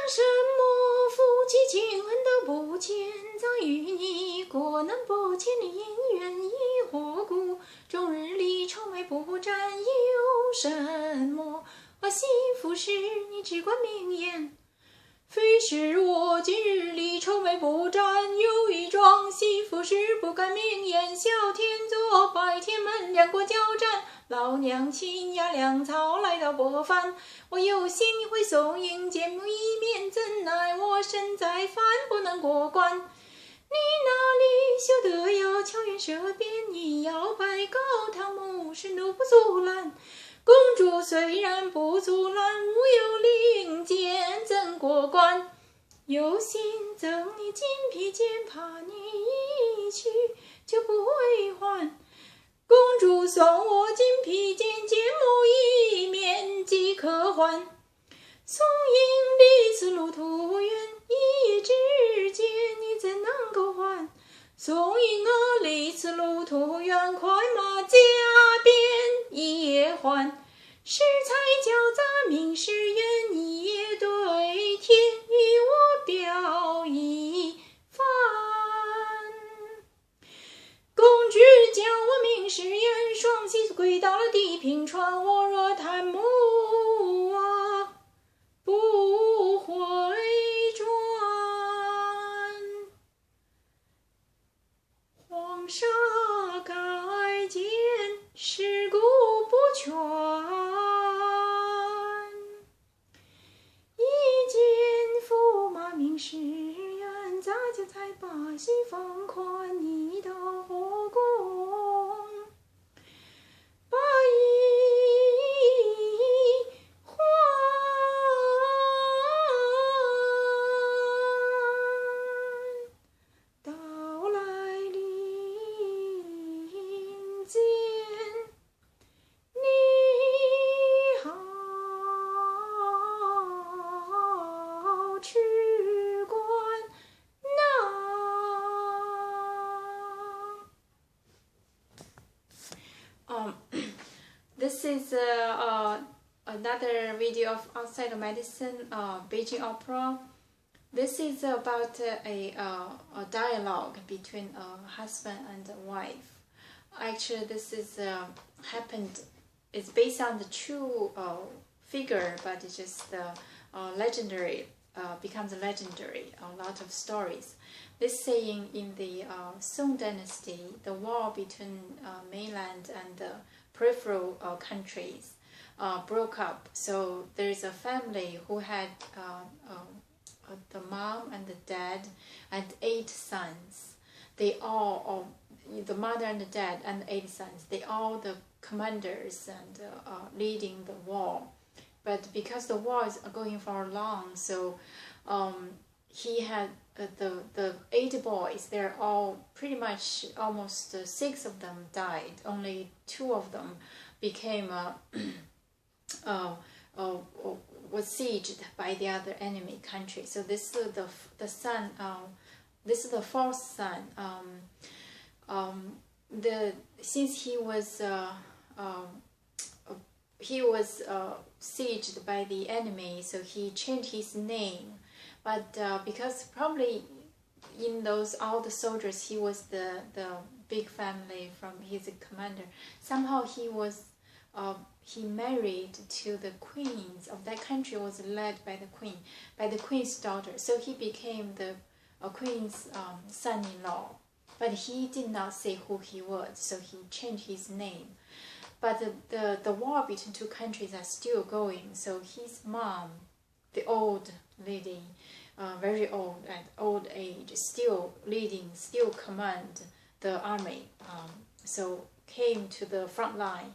什么夫妻情恩都不见，早与你过南北千里姻缘已何故？终日里愁眉不展有什么？幸福是你只管明言。非是我今日里愁眉不展有一桩，幸福事不敢明言。小天作白天门，两国交战，老娘亲压粮草来到薄饭。我有心会送迎见母一面，怎奈我身在藩不能过关。你那里修得要巧言舌辩，你要拜高堂母是怒不阻拦。公主虽然不阻拦，无有令箭怎过关？有心赠你金披肩，怕你一去就不回还。公主送我金披肩，见母一面即可还。送迎离此路途远，一夜之间你怎能够还？送迎离此路途远，快马加鞭一夜还。适才交杂明誓言，一夜对天与我表一番。公主教我明誓言，双膝跪到了地平川。我若贪慕我不回转。黄沙盖见尸骨不全，一见驸马明誓言，咋就才把心放宽？你到后宫把衣还。到来临间，你好去关now。This is another video of outside of medicine, Beijing Opera. This is about a dialogue between a husband and a wife. Actually, this is happened. It's based on the true figure, but it's just legendary. Becomes legendary. A lot of stories. This saying in the Song Dynasty, the war between mainland and peripheral countries broke up. So there's a family who had the mom and the dad and 8 sons. They all, the mother and the dad and 8 sons, they all the commanders and leading the war. But because the war is going for long, so he had the 8 boys. They're all pretty much almost 6 of them died. Only 2 of them became was sieged by the other enemy country. So this is the son. This is the 4th son. Since he was sieged by the enemy, so he changed his name. But because probably in those all the soldiers, he was the big family from his commander. Somehow he was he married to the queens of that country. Was led by the queen's daughter. So he became the queen's son-in-law. But he did not say who he was, so he changed his name. But the war between 2 countries are still going. So his mom, the old lady, very old at old age, still leading, still command the army. So came to the front line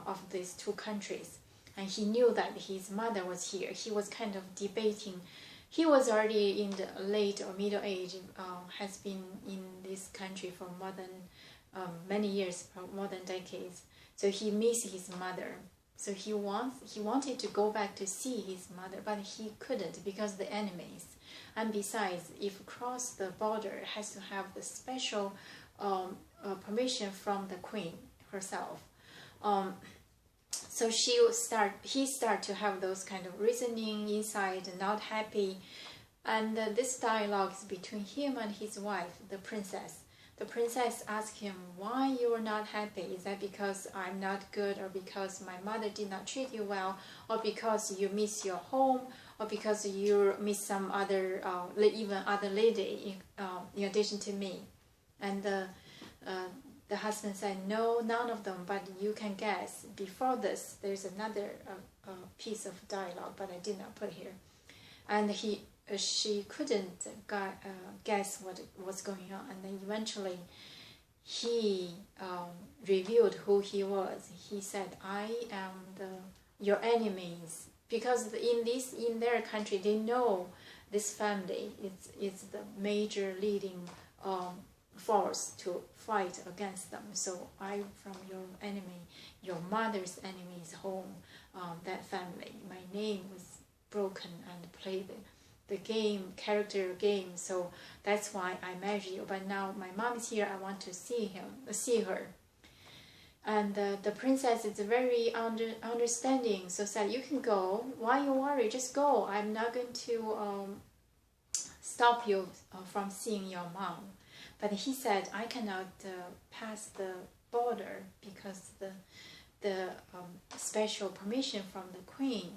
of these 2 countries, and he knew that his mother was here. He was kind of debating. He was already in the late or middle age, has been in this country for more than many years, more than decades. So he missed his mother. So he wanted to go back to see his mother, but he couldn't because the enemies. And besides, if cross the border, has to have the special permission from the queen herself. so he start to have those kind of reasoning inside, not happy. And this dialogue is between him and his wife, the princess. The princess asked him, why you are not happy? Is that because I'm not good, or because my mother did not treat you well, or because you miss your home, or because you miss some other, even other lady in addition to me? And the husband said, no, none of them, but you can guess. Before this, there's another piece of dialogue, but I did not put here. And she couldn't guess what was going on, and then eventually he revealed who he was. He said, I am your enemies, because in their country they know this family is the major leading force to fight against them. So I'm from your enemy, your mother's enemy's home, that family. My name was broken and played the game, character game, so that's why I married you. But now my mom is here, I want to see her. And the princess is very understanding, so said, you can go. Why you worry? Just go. I'm not going to stop you from seeing your mom. But he said, I cannot pass the border because the special permission from the queen.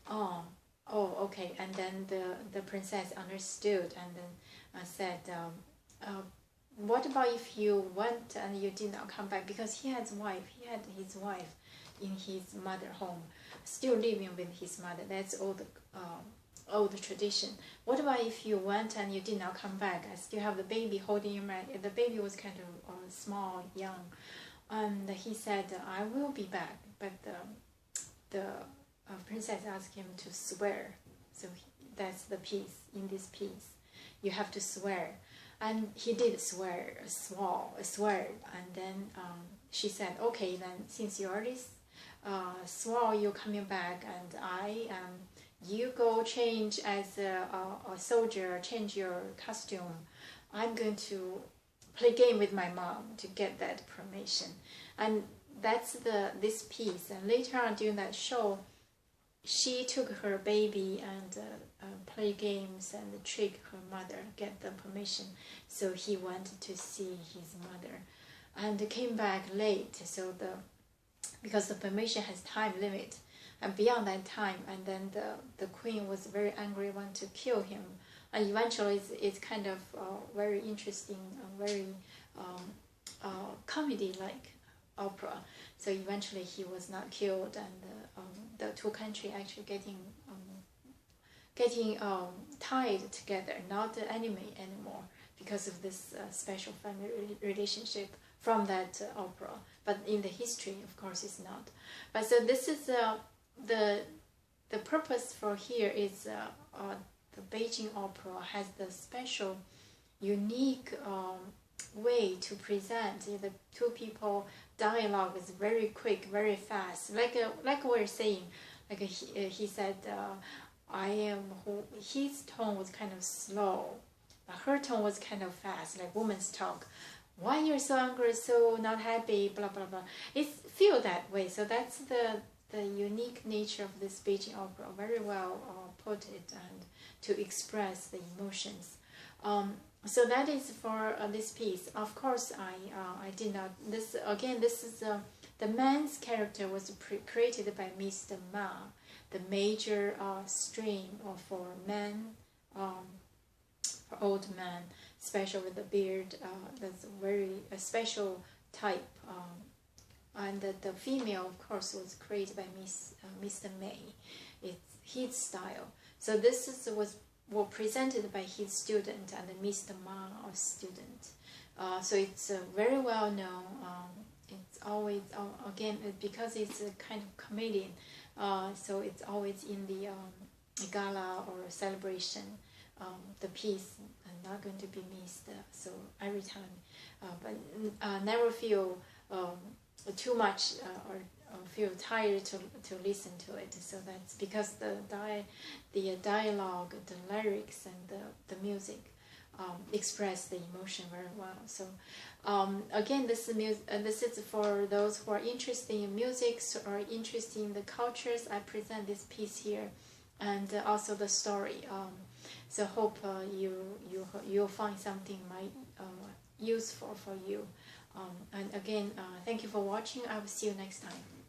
Oh, okay. And then the princess understood and then said, what about if you went and you did not come back? Because he had his wife in his mother home, still living with his mother. That's old tradition. What about if you went and you did not come back? I still have the baby holding your hand. The baby was kind of small, young. And he said, I will be back. But the princess asked him to swear. So that's the piece. In this piece, you have to swear. And he did swear. And then she said, okay, then since you already swore you're coming back, and you go change as a soldier, change your costume, I'm going to play game with my mom to get that permission. And that's this piece. And later on during that show, she took her baby and play games and trick her mother, get the permission. So he went to see his mother and came back late. So because the permission has time limit, and beyond that time, and then the queen was very angry, wanted to kill him. And eventually it's kind of very interesting, very comedy-like opera. So eventually he was not killed, and the two countries actually getting tied together, not the enemy anymore, because of this special family relationship from that opera. But in the history, of course, it's not. But so this is the purpose for here is the Beijing Opera has the special, unique way to present the two people. Dialogue is very quick, very fast. Like we're saying, like he said, I am who. His tone was kind of slow, but her tone was kind of fast, like woman's talk. Why you're so angry, so not happy, blah blah blah. It feel that way. So that's the unique nature of this Beijing Opera. Very well put it and to express the emotions. So that is for this piece. Of course, I did not. This again. This is the man's character was created by Mr. Ma, the major stream for men, for old man, special with the beard. That's a special type. And the female, of course, was created by Mr. May. It's his style. So this was presented by his student and Mr. Ma, our student. So it's very well known. It's always, again, because it's a kind of comedian, so it's always in the gala or celebration. The piece is not going to be missed. So every time, but never feel too much or feel tired to listen to it. So that's because the dialogue, the lyrics, and the music express the emotion very well. So again, this is for those who are interested in music or interested in the cultures. I present this piece here, and also the story. So hope you'll find something useful for you. And again, thank you for watching. I will see you next time.